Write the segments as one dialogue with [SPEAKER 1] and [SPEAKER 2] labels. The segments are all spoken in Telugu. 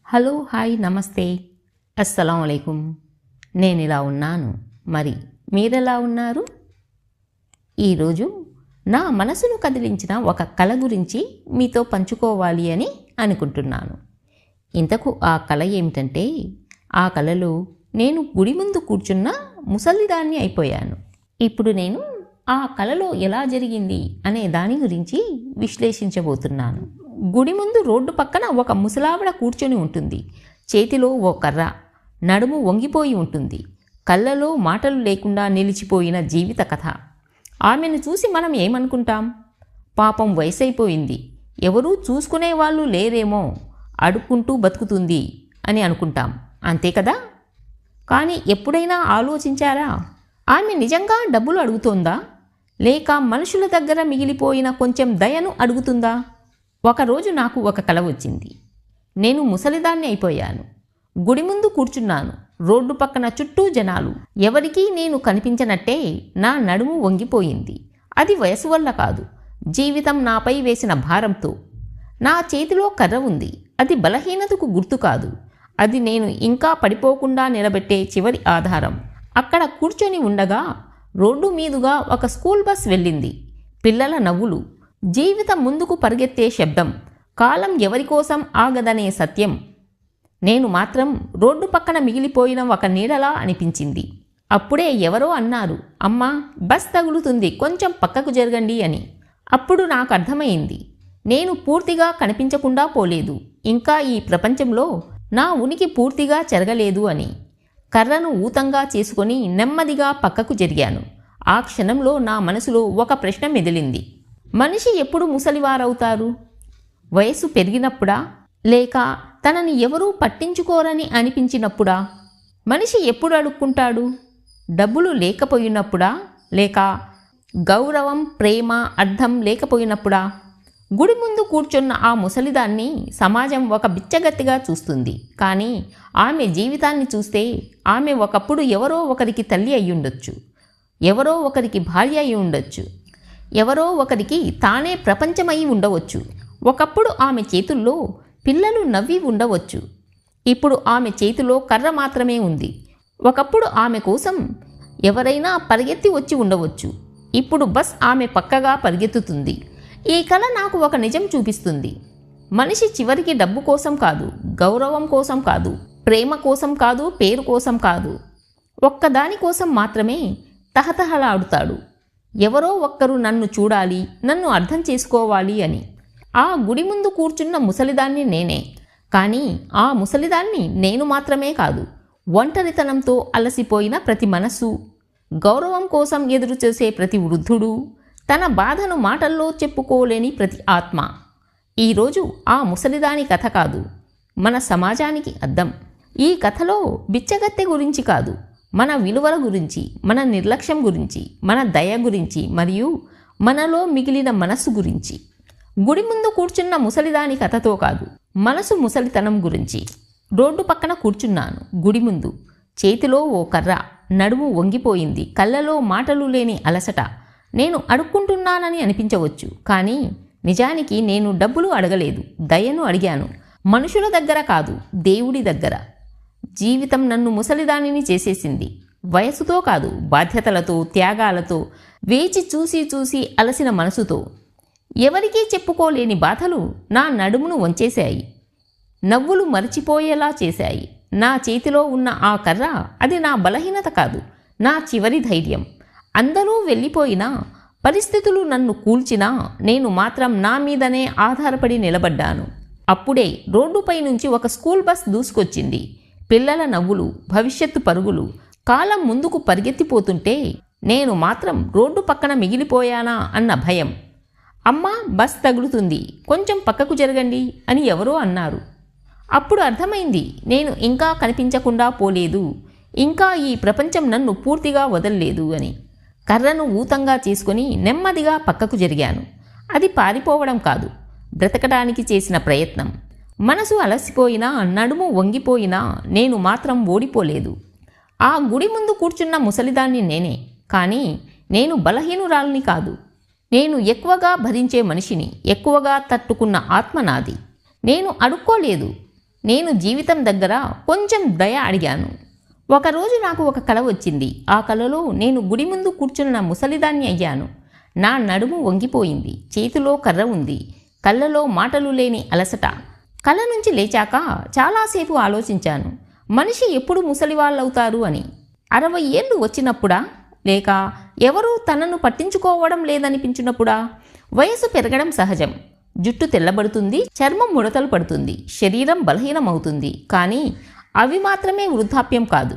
[SPEAKER 1] హలో హాయ్ నమస్తే అస్సలం అయికుం. నేను ఇలా ఉన్నాను, మరి మీరెలా ఉన్నారు? ఈరోజు నా మనసును కదిలించిన ఒక కళ గురించి మీతో పంచుకోవాలి అని అనుకుంటున్నాను. ఇంతకు ఆ కళ ఏమిటంటే, ఆ కళలో నేను గుడి ముందు కూర్చున్న ముసలిదాన్ని అయిపోయాను. ఇప్పుడు నేను ఆ కళలో ఎలా జరిగింది అనే దాని గురించి విశ్లేషించబోతున్నాను. గుడి ముందు రోడ్డు పక్కన ఒక ముసలావిడ కూర్చొని ఉంటుంది. చేతిలో ఓ కర్ర, నడుము వంగిపోయి ఉంటుంది. కళ్ళలో మాటలు లేకుండా నిలిచిపోయిన జీవిత కథ. ఆమెను చూసి మనం ఏమనుకుంటాం? పాపం వయసైపోయింది, ఎవరూ చూసుకునే వాళ్ళు లేరేమో, అడుక్కుంటూ బతుకుతుంది అని అనుకుంటాం, అంతే కదా? కానీ ఎప్పుడైనా ఆలోచించారా, ఆమె నిజంగా డబ్బులు అడుగుతోందా, లేక మనుషుల దగ్గర మిగిలిపోయిన కొంచెం దయను అడుగుతుందా? ఒకరోజు నాకు ఒక కల వచ్చింది. నేను ముసలిదాన్ని అయిపోయాను. గుడి ముందు కూర్చున్నాను. రోడ్డు పక్కన చుట్టూ జనాలు. ఎవరికీ నేను కనిపించనట్టే నా నడుము వంగిపోయింది. అది వయసు వల్ల కాదు, జీవితం నాపై వేసిన భారంతో. నా చేతిలో కర్ర ఉంది. అది బలహీనతకు గుర్తు కాదు, అది నేను ఇంకా పడిపోకుండా నిలబెట్టే చివరి ఆధారం. అక్కడ కూర్చొని ఉండగా రోడ్డు మీదుగా ఒక స్కూల్ బస్ వెళ్ళింది. పిల్లల నవ్వులు, జీవితం ముందుకు పరిగెత్తే శబ్దం, కాలం ఎవరికోసం ఆగదనే సత్యం. నేను మాత్రం రోడ్డు పక్కన మిగిలిపోయిన ఒక నీడలా అనిపించింది. అప్పుడే ఎవరో అన్నారు, అమ్మా బస్ తగులుతుంది, కొంచెం పక్కకు జరగండి అని. అప్పుడు నాకు అర్థమైంది, నేను పూర్తిగా కనిపించకుండా పోలేదు, ఇంకా ఈ ప్రపంచంలో నా ఉనికి పూర్తిగా చెరగలేదు అని. కర్రను ఊతంగా చేసుకొని నెమ్మదిగా పక్కకు జరిగాను. ఆ క్షణంలో నా మనసులో ఒక ప్రశ్న మెదిలింది. మనిషి ఎప్పుడు ముసలివారవుతారు? వయసు పెరిగినప్పుడా, లేక తనని ఎవరూ పట్టించుకోరని అనిపించినప్పుడా? మనిషి ఎప్పుడు అడుక్కుంటాడు? డబ్బులు లేకపోయినప్పుడా, లేక గౌరవం, ప్రేమ, అర్థం లేకపోయినప్పుడా? గుడి ముందు కూర్చున్న ఆ ముసలిదాన్ని సమాజం ఒక బిచ్చగత్తిగా చూస్తుంది. కానీ ఆమె జీవితాన్ని చూస్తే, ఆమె ఒకప్పుడు ఎవరో ఒకరికి తల్లి అయ్యుండొచ్చు, ఎవరో ఒకరికి భార్య అయి ఉండొచ్చు, ఎవరో ఒకరికి తానే ప్రపంచమై ఉండవచ్చు. ఒకప్పుడు ఆమె చేతుల్లో పిల్లలు నవ్వి ఉండవచ్చు, ఇప్పుడు ఆమె చేతిలో కర్ర మాత్రమే ఉంది. ఒకప్పుడు ఆమె కోసం ఎవరైనా పరిగెత్తి వచ్చి ఉండవచ్చు, ఇప్పుడు బస్ ఆమె పక్కగా పరిగెత్తుతుంది. ఈ కళ నాకు ఒక నిజం చూపిస్తుంది. మనిషి చివరికి డబ్బు కోసం కాదు, గౌరవం కోసం కాదు, ప్రేమ కోసం కాదు, పేరు కోసం కాదు, ఒక్కదాని కోసం మాత్రమే తహతహలాడుతాడు. ఎవరో ఒక్కరు నన్ను చూడాలి, నన్ను అర్థం చేసుకోవాలి అని. ఆ గుడి ముందు కూర్చున్న ముసలిదాన్ని నేనే. కానీ ఆ ముసలిదాన్ని నేను మాత్రమే కాదు, ఒంటరితనంతో అలసిపోయిన ప్రతి మనసు, గౌరవం కోసం ఎదురు చూసే ప్రతి వృద్ధుడు, తన బాధను మాటల్లో చెప్పుకోలేని ప్రతి ఆత్మ. ఈరోజు ఆ ముసలిదాని కథ కాదు, మన సమాజానికి అద్దం. ఈ కథలో బిచ్చగత్తె గురించి కాదు, మన విలువల గురించి, మన నిర్లక్ష్యం గురించి, మన దయ గురించి, మరియు మనలో మిగిలిన మనస్సు గురించి. గుడి ముందు కూర్చున్న ముసలిదాని కథతో కాదు, మనసు ముసలితనం గురించి. రోడ్డు పక్కన కూర్చున్నాను, గుడి ముందు. చేతిలో ఓ కర్ర, నడుము వంగిపోయింది, కళ్ళలో మాటలు లేని అలసట. నేను అడుక్కుంటున్నానని అనిపించవచ్చు, కానీ నిజానికి నేను డబ్బులు అడగలేదు, దయను అడిగాను. మనుషుల దగ్గర కాదు, దేవుడి దగ్గర. జీవితం నన్ను ముసలిదానిని చేసేసింది. వయసుతో కాదు, బాధ్యతలతో, త్యాగాలతో, వేచి చూసి చూసి అలసిన మనసుతో. ఎవరికీ చెప్పుకోలేని బాధలు నా నడుమును వంచేశాయి, నవ్వులు మరచిపోయేలా చేశాయి. నా చేతిలో ఉన్న ఆ కర్ర, అది నా బలహీనత కాదు, నా చివరి ధైర్యం. అందరూ వెళ్ళిపోయినా, పరిస్థితులు నన్ను కూల్చినా, నేను మాత్రం నా మీదనే ఆధారపడి నిలబడ్డాను. అప్పుడే రోడ్డుపై నుంచి ఒక స్కూల్ బస్ దూసుకొచ్చింది. పిల్లల నవ్వులు, భవిష్యత్తు పరుగులు. కాలం ముందుకు పరిగెత్తిపోతుంటే నేను మాత్రం రోడ్డు పక్కన మిగిలిపోయానా అన్న భయం. అమ్మా బస్ తగులుతుంది, కొంచెం పక్కకు జరగండి అని ఎవరో అన్నారు. అప్పుడు అర్థమైంది, నేను ఇంకా కనిపించకుండా పోలేదు, ఇంకా ఈ ప్రపంచం నన్ను పూర్తిగా వదల్లేదు అని. కర్రను ఊతంగా చేసుకొని నెమ్మదిగా పక్కకు జరిగాను. అది పారిపోవడం కాదు, బ్రతకడానికి చేసిన ప్రయత్నం. మనసు అలసిపోయినా, నడుము వంగిపోయినా నేను మాత్రం ఓడిపోలేదు. ఆ గుడి ముందు కూర్చున్న ముసలిదాన్ని నేనే. కానీ నేను బలహీనురాల్ని కాదు, నేను ఎక్కువగా భరించే మనిషిని, ఎక్కువగా తట్టుకున్న ఆత్మ నాది. నేను అడుక్కోలేదు, నేను జీవితం దగ్గర కొంచెం దయ అడిగాను. ఒకరోజు నాకు ఒక కల వచ్చింది. ఆ కలలో నేను గుడి ముందు కూర్చున్న ముసలిదాన్ని అయ్యాను. నా నడుము వంగిపోయింది. చేతిలో కర్ర ఉంది. కళ్ళలో మాటలు లేని అలసట. కల నుంచి లేచాక చాలాసేపు ఆలోచించాను. మనిషి ఎప్పుడు ముసలివాళ్ళవుతారు అని. 60 ఏళ్ళు వచ్చినప్పుడా, లేక ఎవరూ తనను పట్టించుకోవడం లేదనిపించినప్పుడా? వయసు పెరగడం సహజం. జుట్టు తెల్లబడుతుంది, చర్మం ముడతలు పడుతుంది, శరీరం బలహీనమవుతుంది. కానీ అవి మాత్రమే వృద్ధాప్యం కాదు.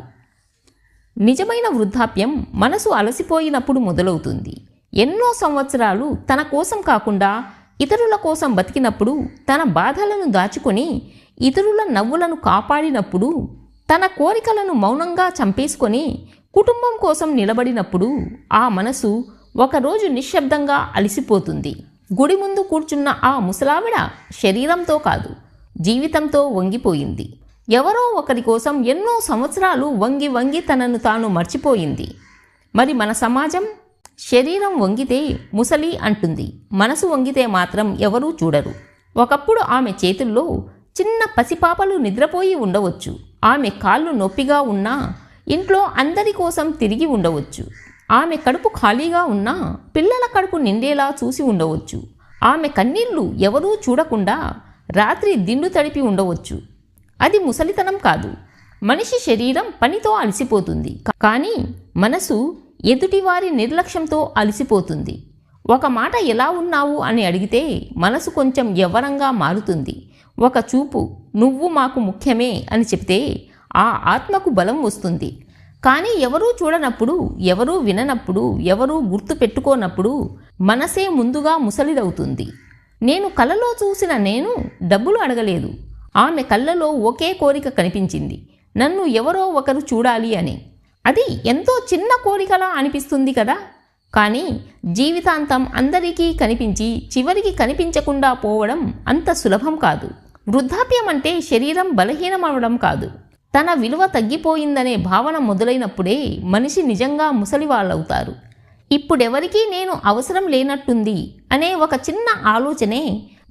[SPEAKER 1] నిజమైన వృద్ధాప్యం మనసు అలసిపోయినప్పుడు మొదలవుతుంది. ఎన్నో సంవత్సరాలు తన కోసం కాకుండా ఇతరుల కోసం బతికినప్పుడు, తన బాధలను దాచుకొని ఇతరుల నవ్వులను కాపాడినప్పుడు, తన కోరికలను మౌనంగా చంపేసుకొని కుటుంబం కోసం నిలబడినప్పుడు ఆ మనసు ఒకరోజు నిశ్శబ్దంగా అలసిపోతుంది. గుడి ముందు కూర్చున్న ఆ ముసలావిడ శరీరంతో కాదు, జీవితంతో వంగిపోయింది. ఎవరో ఒకరి కోసం ఎన్నో సంవత్సరాలు వంగి వంగి తనను తాను మర్చిపోయింది. మరి మన సమాజం? శరీరం వంగితే ముసలి అంటుంది, మనసు వంగితే మాత్రం ఎవరూ చూడరు. ఒకప్పుడు ఆమె చేతుల్లో చిన్న పసిపాపలు నిద్రపోయి ఉండవచ్చు. ఆమె కాళ్ళు నొప్పిగా ఉన్నా ఇంట్లో అందరి కోసం తిరిగి ఉండవచ్చు. ఆమె కడుపు ఖాళీగా ఉన్నా పిల్లల కడుపు నిండేలా చూసి ఉండవచ్చు. ఆమె కన్నీళ్లు ఎవరూ చూడకుండా రాత్రి దిండు తడిపి ఉండవచ్చు. అది ముసలితనం కాదు. మనిషి శరీరం పనితో అలసిపోతుంది, కానీ మనసు ఎదుటివారి నిర్లక్ష్యంతో అలసిపోతుంది. ఒక మాట ఎలా ఉన్నావు అని అడిగితే మనసు కొంచెం యవ్వనంగా మారుతుంది. ఒక చూపు నువ్వు మాకు ముఖ్యమే అని చెప్తే ఆ ఆత్మకు బలం వస్తుంది. కానీ ఎవరూ చూడనప్పుడు, ఎవరూ విననప్పుడు, ఎవరూ గుర్తు పెట్టుకోనప్పుడు మనసే ముందుగా ముసలిదవుతుంది. నేను కలలో చూసిన నేను డబ్బులు అడగలేదు. ఆమె కళ్ళలో ఒకే కోరిక కనిపించింది, నన్ను ఎవరో ఒకరు చూడాలి అని. అది ఎంతో చిన్న కోరికలా అనిపిస్తుంది కదా. కానీ జీవితాంతం అందరికీ కనిపించి చివరికి కనిపించకుండా పోవడం అంత సులభం కాదు. వృద్ధాప్యం అంటే శరీరం బలహీనమవడం కాదు. తన విలువ తగ్గిపోయిందనే భావన మొదలైనప్పుడే మనిషి నిజంగా ముసలివాళ్ళవుతారు. ఇప్పుడెవరికీ నేను అవసరం లేనట్టుంది అనే ఒక చిన్న ఆలోచనే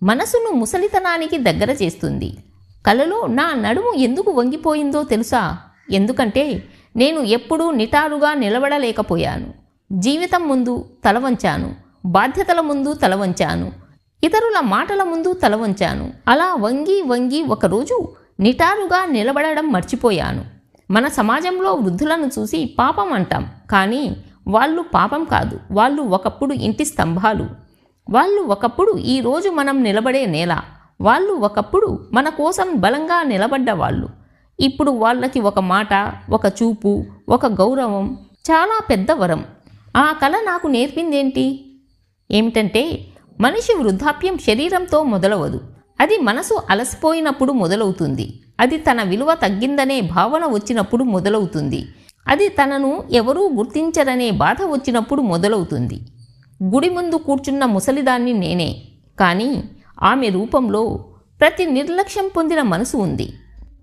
[SPEAKER 1] మనసును ముసలితనానికి దగ్గర చేస్తుంది. కలలో నా నడుము ఎందుకు వంగిపోయిందో తెలుసా? ఎందుకంటే నేను ఎప్పుడూ నిటారుగా నిలబడలేకపోయాను. జీవితం ముందు తలవంచాను, బాధ్యతల ముందు తలవంచాను, ఇతరుల మాటల ముందు తలవంచాను. అలా వంగి వంగి ఒకరోజు నిటారుగా నిలబడడం మర్చిపోయాను. మన సమాజంలో వృద్ధులను చూసి పాపం అంటాం, కానీ వాళ్ళు పాపం కాదు. వాళ్ళు ఒకప్పుడు ఇంటి స్తంభాలు. వాళ్ళు ఒకప్పుడు ఈరోజు మనం నిలబడే నేల. వాళ్ళు ఒకప్పుడు మన కోసం బలంగా నిలబడ్డవాళ్ళు. ఇప్పుడు వాళ్ళకి ఒక మాట, ఒక చూపు, ఒక గౌరవం చాలా పెద్ద వరం. ఆ కళ నాకు నేర్పిందేంటి? ఏమిటంటే మనిషి వృద్ధాప్యం శరీరంతో మొదలవదు. అది మనసు అలసిపోయినప్పుడు మొదలవుతుంది. అది తన విలువ తగ్గిందనే భావన వచ్చినప్పుడు మొదలవుతుంది. అది తనను ఎవరూ గుర్తించరనే బాధ వచ్చినప్పుడు మొదలవుతుంది. గుడి ముందు కూర్చున్న ముసలిదాన్ని నేనే, కానీ ఆమె రూపంలో ప్రతి నిర్లక్ష్యం పొందిన మనసు ఉంది.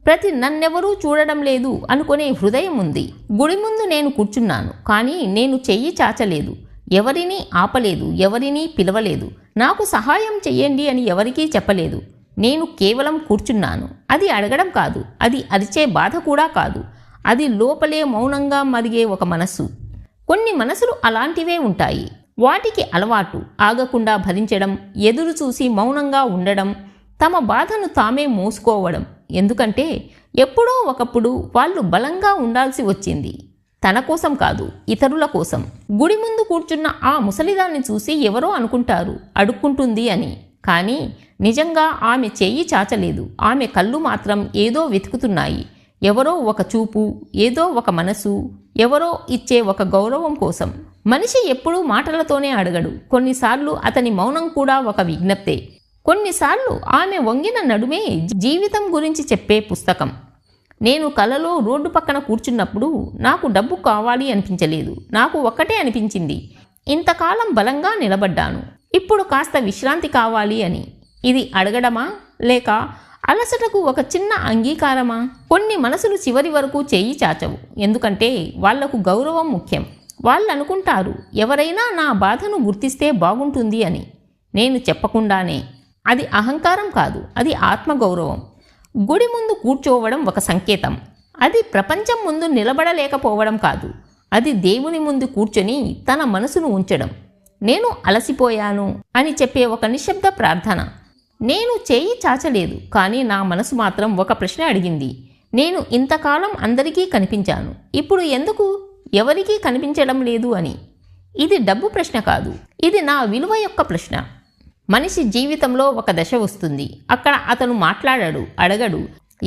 [SPEAKER 1] ప్రతి నన్నెవరూ చూడడం లేదు అనుకునే హృదయం ఉంది. గుడి ముందు నేను కూర్చున్నాను, కానీ నేను చెయ్యి చాచలేదు, ఎవరినీ ఆపలేదు, ఎవరినీ పిలవలేదు, నాకు సహాయం చెయ్యండి అని ఎవరికీ చెప్పలేదు. నేను కేవలం కూర్చున్నాను. అది అడగడం కాదు, అది అరిచే బాధ కూడా కాదు. అది లోపలే మౌనంగా మరిగే ఒక మనస్సు. కొన్ని మనసులు అలాంటివే ఉంటాయి. వాటికి అలవాటు ఆగకుండా భరించడం, ఎదురు చూసి మౌనంగా ఉండడం, తమ బాధను తామే మోసుకోవడం. ఎందుకంటే ఎప్పుడో ఒకప్పుడు వాళ్ళు బలంగా ఉండాల్సి వచ్చింది. తన కోసం కాదు, ఇతరుల కోసం. గుడి ముందు కూర్చున్న ఆ ముసలిదాన్ని చూసి ఎవరో అనుకుంటారు అడుక్కుంటుంది అని. కానీ నిజంగా ఆమె చెయ్యి చాచలేదు. ఆమె కళ్ళు మాత్రం ఏదో వెతుకుతున్నాయి. ఎవరో ఒక చూపు, ఏదో ఒక మనసు, ఎవరో ఇచ్చే ఒక గౌరవం కోసం. మనిషి ఎప్పుడూ మాటలతోనే అడగడు. కొన్నిసార్లు అతని మౌనం కూడా ఒక విజ్ఞప్తే. కొన్నిసార్లు ఆమె వంగిన నడుమే జీవితం గురించి చెప్పే పుస్తకం. నేను కలలో రోడ్డు పక్కన కూర్చున్నప్పుడు నాకు డబ్బు కావాలి అనిపించలేదు. నాకు ఒక్కటే అనిపించింది, ఇంతకాలం బలంగా నిలబడ్డాను, ఇప్పుడు కాస్త విశ్రాంతి కావాలి అని. ఇది అడగడమా, లేక అలసటకు ఒక చిన్న అంగీకారమా? కొన్ని మనసులు చివరి వరకు చెయ్యి చాచవు. ఎందుకంటే వాళ్లకు గౌరవం ముఖ్యం. వాళ్ళు అనుకుంటారు ఎవరైనా నా బాధను గుర్తిస్తే బాగుంటుంది అని. నేను చెప్పకుండానే. అది అహంకారం కాదు, అది ఆత్మగౌరవం. గుడి ముందు కూర్చోవడం ఒక సంకేతం. అది ప్రపంచం ముందు నిలబడలేకపోవడం కాదు. అది దేవుని ముందు కూర్చొని తన మనసును ఉంచడం. నేను అలసిపోయాను అని చెప్పే ఒక నిశ్శబ్ద ప్రార్థన. నేను చేయి చాచలేదు, కానీ నా మనసు మాత్రం ఒక ప్రశ్న అడిగింది. నేను ఇంతకాలం అందరికీ కనిపించాను, ఇప్పుడు ఎందుకు ఎవరికీ కనిపించడం లేదు అని. ఇది డబ్బు ప్రశ్న కాదు, ఇది నా విలువ యొక్క ప్రశ్న. మనిషి జీవితంలో ఒక దశ వస్తుంది. అక్కడ అతను మాట్లాడడు, అడగడు,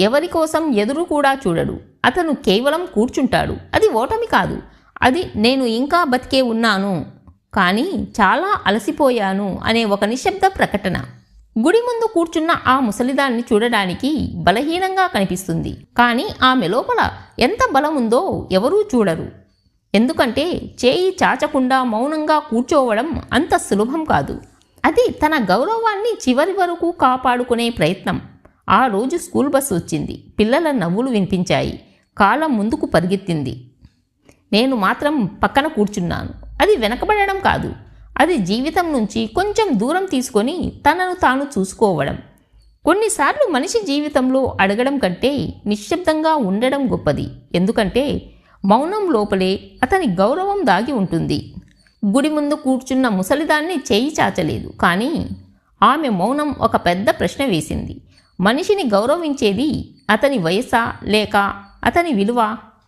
[SPEAKER 1] ఎవరి కోసం ఎదురు కూడా చూడడు. అతను కేవలం కూర్చుంటాడు. అది ఓటమి కాదు, అది నేను ఇంకా బతికే ఉన్నాను కానీ చాలా అలసిపోయాను అనే ఒక నిశ్శబ్ద ప్రకటన. గుడి ముందు కూర్చున్న ఆ ముసలిదాన్ని చూడడానికి బలహీనంగా కనిపిస్తుంది, కానీ ఆమె లోపల ఎంత బలం ఉందో ఎవరూ చూడరు. ఎందుకంటే చేయి చాచకుండా మౌనంగా కూర్చోవడం అంత సులభం కాదు. అది తన గౌరవాన్ని చివరి వరకు కాపాడుకునే ప్రయత్నం. ఆ రోజు స్కూల్ బస్సు వచ్చింది. పిల్లల నవ్వులు వినిపించాయి. కాలం ముందుకు పరిగెత్తింది. నేను మాత్రం పక్కన కూర్చున్నాను. అది వెనకబడడం కాదు, అది జీవితం నుంచి కొంచెం దూరం తీసుకొని తనను తాను చూసుకోవడం. కొన్నిసార్లు మనిషి జీవితంలో అడగడం కంటే నిశ్శబ్దంగా ఉండడం గొప్పది. ఎందుకంటే మౌనం లోపలే అతని గౌరవం దాగి ఉంటుంది. గుడి ముందు కూర్చున్న ముసలిదాన్ని చేయి చాచలేదు, కానీ ఆమె మౌనం ఒక పెద్ద ప్రశ్న వేసింది. మనిషిని గౌరవించేది అతని వయసా లేక అతని విలువ?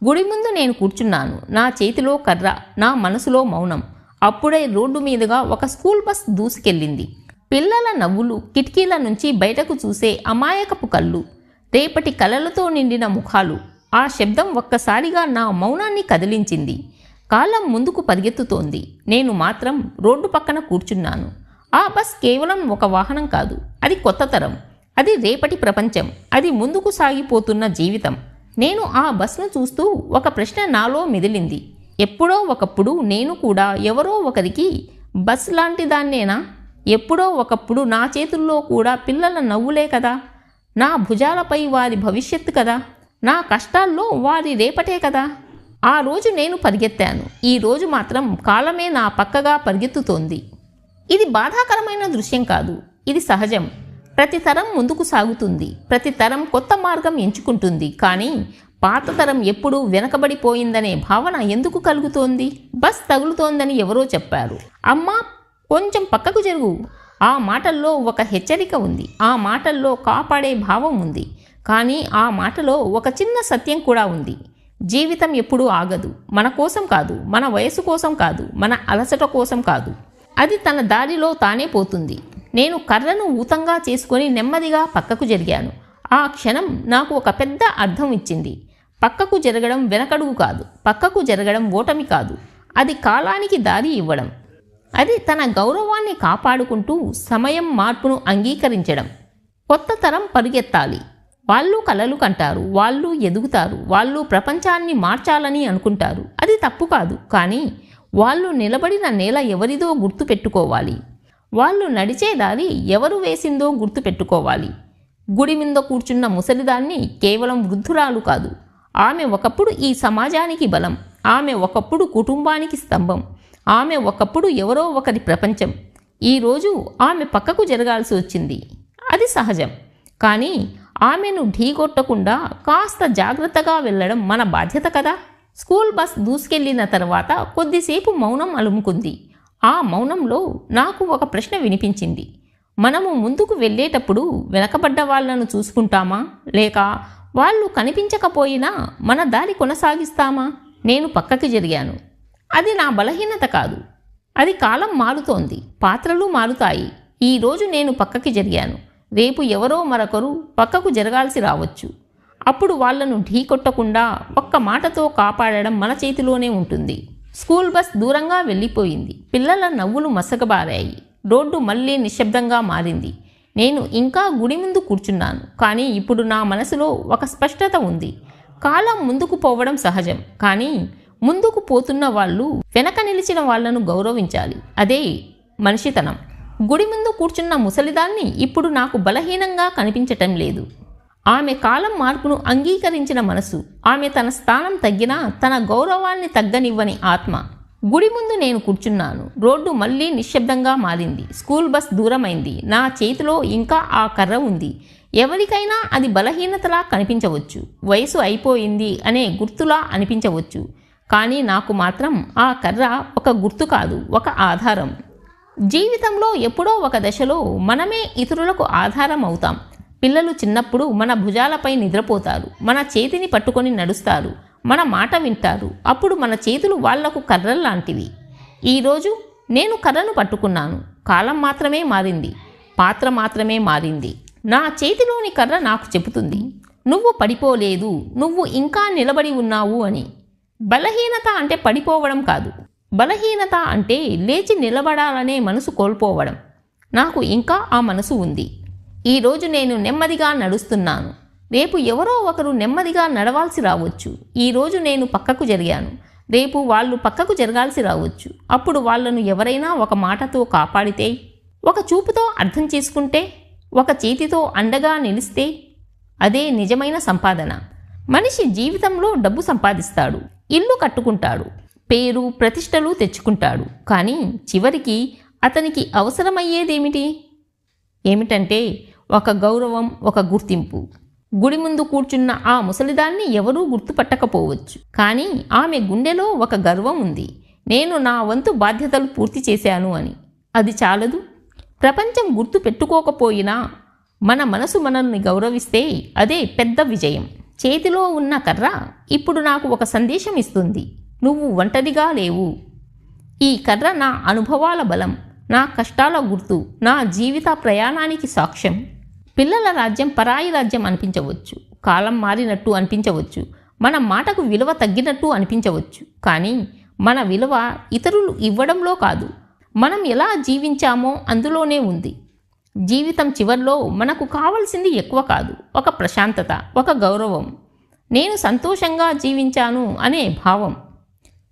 [SPEAKER 1] గుడి ముందు నేను కూర్చున్నాను. నా చేతిలో కర్ర, నా మనసులో మౌనం. అప్పుడే రోడ్డు మీదుగా ఒక స్కూల్ బస్ దూసుకెళ్ళింది. పిల్లల నవ్వులు, కిటికీల నుంచి బయటకు చూసే అమాయకపు కళ్ళు, రేపటి కలలతో నిండిన ముఖాలు. ఆ శబ్దం ఒక్కసారిగా నా మౌనాన్ని కదిలించింది. కాలం ముందుకు పరిగెత్తుతోంది. నేను మాత్రం రోడ్డు పక్కన కూర్చున్నాను. ఆ బస్ కేవలం ఒక వాహనం కాదు, అది కొత్త తరం, అది రేపటి ప్రపంచం, అది ముందుకు సాగిపోతున్న జీవితం. నేను ఆ బస్ను చూస్తూ ఒక ప్రశ్న నాలో మెదిలింది. ఎప్పుడో ఒకప్పుడు నేను కూడా ఎవరో ఒకరికి బస్ లాంటి దాన్నేనా? ఎప్పుడో ఒకప్పుడు నా చేతుల్లో కూడా పిల్లల నవ్వులే కదా, నా భుజాలపై వారి భవిష్యత్తు కదా, నా కష్టాల్లో వారి రేపటే కదా. ఆ రోజు నేను పరిగెత్తాను. ఈ రోజు మాత్రం కాలమే నా పక్కగా పరిగెత్తుతోంది. ఇది బాధాకరమైన దృశ్యం కాదు, ఇది సహజం. ప్రతి తరం ముందుకు సాగుతుంది, ప్రతి తరం కొత్త మార్గం ఎంచుకుంటుంది. కానీ పాత తరం ఎప్పుడూ వెనకబడిపోయిందనే భావన ఎందుకు కలుగుతోంది? బస్ తగులుతోందని ఎవరో చెప్పారు. అమ్మా, కొంచెం పక్కకు జరుగు. ఆ మాటల్లో ఒక హెచ్చరిక ఉంది, ఆ మాటల్లో కాపాడే భావం ఉంది. కానీ ఆ మాటలో ఒక చిన్న సత్యం కూడా ఉంది. జీవితం ఎప్పుడూ ఆగదు. మన కోసం కాదు, మన వయసు కోసం కాదు, మన అలసట కోసం కాదు. అది తన దారిలో తానే పోతుంది. నేను కర్రను ఊతంగా చేసుకొని నెమ్మదిగా పక్కకు జరిగాను. ఆ క్షణం నాకు ఒక పెద్ద అర్థం ఇచ్చింది. పక్కకు జరగడం వెనకడుగు కాదు, పక్కకు జరగడం ఓటమి కాదు, అది కాలానికి దారి ఇవ్వడం. అది తన గౌరవాన్ని కాపాడుకుంటూ సమయం మార్పును అంగీకరించడం. కొత్త తరం పరుగెత్తాలి. వాళ్ళు కలలు కంటారు, వాళ్ళు ఎదుగుతారు, వాళ్ళు ప్రపంచాన్ని మార్చాలని అనుకుంటారు. అది తప్పు కాదు, కానీ వాళ్ళు నిలబడిన నేల ఎవరిదో గుర్తు పెట్టుకోవాలి. వాళ్ళు నడిచే దారి ఎవరు వేసిందో గుర్తు పెట్టుకోవాలి. గుడి మీద కూర్చున్న ముసలిదాన్ని కేవలం వృద్ధురాలు కాదు. ఆమె ఒకప్పుడు ఈ సమాజానికి బలం. ఆమె ఒకప్పుడు కుటుంబానికి స్తంభం. ఆమె ఒకప్పుడు ఎవరో ఒకరి ప్రపంచం. ఈరోజు ఆమె పక్కకు జరగాల్సి వచ్చింది. అది సహజం. కానీ ఆమెను ఢీకొట్టకుండా కాస్త జాగ్రత్తగా వెళ్ళడం మన బాధ్యత కదా. స్కూల్ బస్ దూసుకెళ్లిన తర్వాత కొద్దిసేపు మౌనం అలుముకుంది. ఆ మౌనంలో నాకు ఒక ప్రశ్న వినిపించింది. మనము ముందుకు వెళ్ళేటప్పుడు వెనకబడ్డ వాళ్ళను చూసుకుంటామా, లేక వాళ్ళు కనిపించకపోయినా మన దారి కొనసాగిస్తామా? నేను పక్కకి జరిగాను. అది నా బలహీనత కాదు, అది కాలం మారుతోంది, పాత్రలు మారుతాయి. ఈరోజు నేను పక్కకి జరిగాను, రేపు ఎవరో మరొకరు పక్కకు జరగాల్సి రావచ్చు. అప్పుడు వాళ్లను ఢీకొట్టకుండా ఒక్క మాటతో కాపాడడం మన చేతిలోనే ఉంటుంది. స్కూల్ బస్ దూరంగా వెళ్ళిపోయింది. పిల్లల నవ్వులు మసకబారాయి. రోడ్డు మళ్ళీ నిశ్శబ్దంగా మారింది. నేను ఇంకా గుడి ముందు కూర్చున్నాను, కానీ ఇప్పుడు నా మనసులో ఒక స్పష్టత ఉంది. కాలం ముందుకు పోవడం సహజం, కానీ ముందుకు పోతున్న వాళ్ళు వెనక నిలిచిన వాళ్లను గౌరవించాలి. అదే మనిషితనం. గుడి ముందు కూర్చున్న ముసలిదాన్ని ఇప్పుడు నాకు బలహీనంగా కనిపించటం లేదు. ఆమె కాలం మార్పును అంగీకరించిన మనసు, ఆమె తన స్థానం తగ్గినా తన గౌరవాన్ని తగ్గనివ్వని ఆత్మ. గుడి ముందు నేను కూర్చున్నాను. రోడ్డు మళ్ళీ నిశ్శబ్దంగా మారింది. స్కూల్ బస్ దూరమైంది. నా చేతిలో ఇంకా ఆ కర్ర ఉంది. ఎవరికైనా అది బలహీనతలా కనిపించవచ్చు, వయసు అయిపోయింది అనే గుర్తులా అనిపించవచ్చు. కానీ నాకు మాత్రం ఆ కర్ర ఒక గుర్తు కాదు, ఒక ఆధారం. జీవితంలో ఎప్పుడో ఒక దశలో మనమే ఇతరులకు ఆధారం అవుతాం. పిల్లలు చిన్నప్పుడు మన భుజాలపై నిద్రపోతారు, మన చేతిని పట్టుకొని నడుస్తారు, మన మాట వింటారు. అప్పుడు మన చేతులు వాళ్లకు కర్రల్లాంటివి. ఈరోజు నేను కర్రను పట్టుకున్నాను. కాలం మాత్రమే మారింది, పాత్ర మాత్రమే మారింది. నా చేతిలోని కర్ర నాకు చెబుతుంది, నువ్వు పడిపోలేదు, నువ్వు ఇంకా నిలబడి ఉన్నావు అని. బలహీనత అంటే పడిపోవడం కాదు. బలహీనత అంటే లేచి నిలబడాలనే మనసు కోల్పోవడం. నాకు ఇంకా ఆ మనసు ఉంది. ఈరోజు నేను నెమ్మదిగా నడుస్తున్నాను. రేపు ఎవరో ఒకరు నెమ్మదిగా నడవాల్సి రావచ్చు. ఈరోజు నేను పక్కకు జరిగాను, రేపు వాళ్ళు పక్కకు జరగాల్సి రావచ్చు. అప్పుడు వాళ్లను ఎవరైనా ఒక మాటతో కాపాడితే, ఒక చూపుతో అర్థం చేసుకుంటే, ఒక చేతితో అండగా నిలిస్తే, అదే నిజమైన సంపాదన. మనిషి జీవితంలో డబ్బు సంపాదిస్తాడు, ఇల్లు కట్టుకుంటాడు, పేరు ప్రతిష్టలు తెచ్చుకుంటాడు. కానీ చివరికి అతనికి అవసరమయ్యేదేమిటి? ఏమిటంటే ఒక గౌరవం, ఒక గుర్తింపు. గుడి ముందు కూర్చున్న ఆ ముసలిదాన్ని ఎవరూ గుర్తుపట్టకపోవచ్చు, కానీ ఆమె గుండెలో ఒక గర్వం ఉంది, నేను నా వంతు బాధ్యతలు పూర్తి చేశాను అని. అది చాలదు. ప్రపంచం గుర్తు పెట్టుకోకపోయినా మన మనసు మనల్ని గౌరవిస్తే అదే పెద్ద విజయం. చేతిలో ఉన్న కర్ర ఇప్పుడు నాకు ఒక సందేశం ఇస్తుంది, నువ్వు ఒంటరిగా లేవు. ఈ కర్ర నా అనుభవాల బలం, నా కష్టాల గుర్తు, నా జీవిత ప్రయాణానికి సాక్ష్యం. పిల్లల రాజ్యం పరాయి రాజ్యం అనిపించవచ్చు, కాలం మారినట్టు అనిపించవచ్చు, మన మాటకు విలువ తగ్గినట్టు అనిపించవచ్చు. కానీ మన విలువ ఇతరులు ఇవ్వడంలో కాదు, మనం ఎలా జీవించామో అందులోనే ఉంది. జీవితం చివర్లో మనకు కావలసింది ఎక్కువ కాదు, ఒక ప్రశాంతత, ఒక గౌరవం, నేను సంతోషంగా జీవించాను అనే భావం.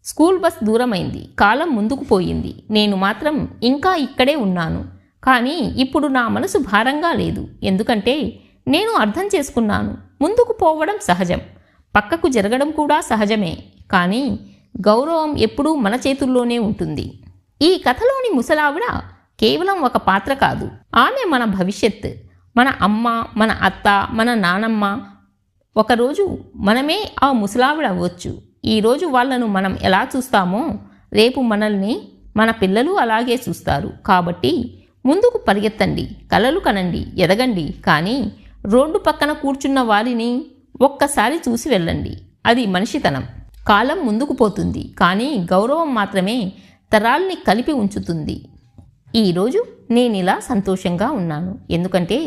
[SPEAKER 1] స్కూల్ బస్ దూరమైంది, కాలం ముందుకు పోయింది, నేను మాత్రం ఇంకా ఇక్కడే ఉన్నాను. కానీ ఇప్పుడు నా మనసు భారంగా లేదు, ఎందుకంటే నేను అర్థం చేసుకున్నాను, ముందుకు పోవడం సహజం, పక్కకు జరగడం కూడా సహజమే. కానీ గౌరవం ఎప్పుడూ మన చేతుల్లోనే ఉంటుంది. ఈ కథలోని ముసలావిడ కేవలం ఒక పాత్ర కాదు, ఆమె మన భవిష్యత్. మన అమ్మ, మన అత్త, మన నానమ్మ. ఒకరోజు మనమే ఆ ముసలావిడ అవ్వచ్చు. ఈరోజు వాళ్ళను మనం ఎలా చూస్తామో రేపు మనల్ని మన పిల్లలు అలాగే చూస్తారు. కాబట్టి ముందుకు పరిగెత్తండి, కలలు కనండి, ఎదగండి. కానీ రోడ్డు పక్కన కూర్చున్న వారిని ఒక్కసారి చూసి వెళ్ళండి, అది మనిషితనం. కాలం ముందుకు పోతుంది, కానీ గౌరవం మాత్రమే తరాల్ని కలిపి ఉంచుతుంది. ఈరోజు నేనిలా సంతోషంగా ఉన్నాను, ఎందుకంటే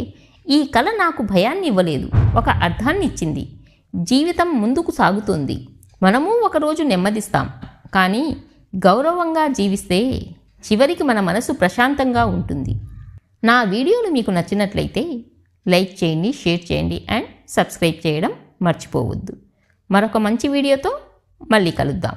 [SPEAKER 1] ఈ కళ నాకు భయాన్ని ఇవ్వలేదు, ఒక అర్థాన్ని ఇచ్చింది. జీవితం ముందుకు సాగుతుంది, మనము ఒకరోజు నెమ్మదిస్తాం. కానీ గౌరవంగా జీవిస్తే చివరికి మన మనసు ప్రశాంతంగా ఉంటుంది. నా వీడియోలు మీకు నచ్చినట్లయితే లైక్ చేయండి, షేర్ చేయండి అండ్ సబ్స్క్రైబ్ చేయడం మర్చిపోవద్దు. మరొక మంచి వీడియోతో మళ్ళీ కలుద్దాం.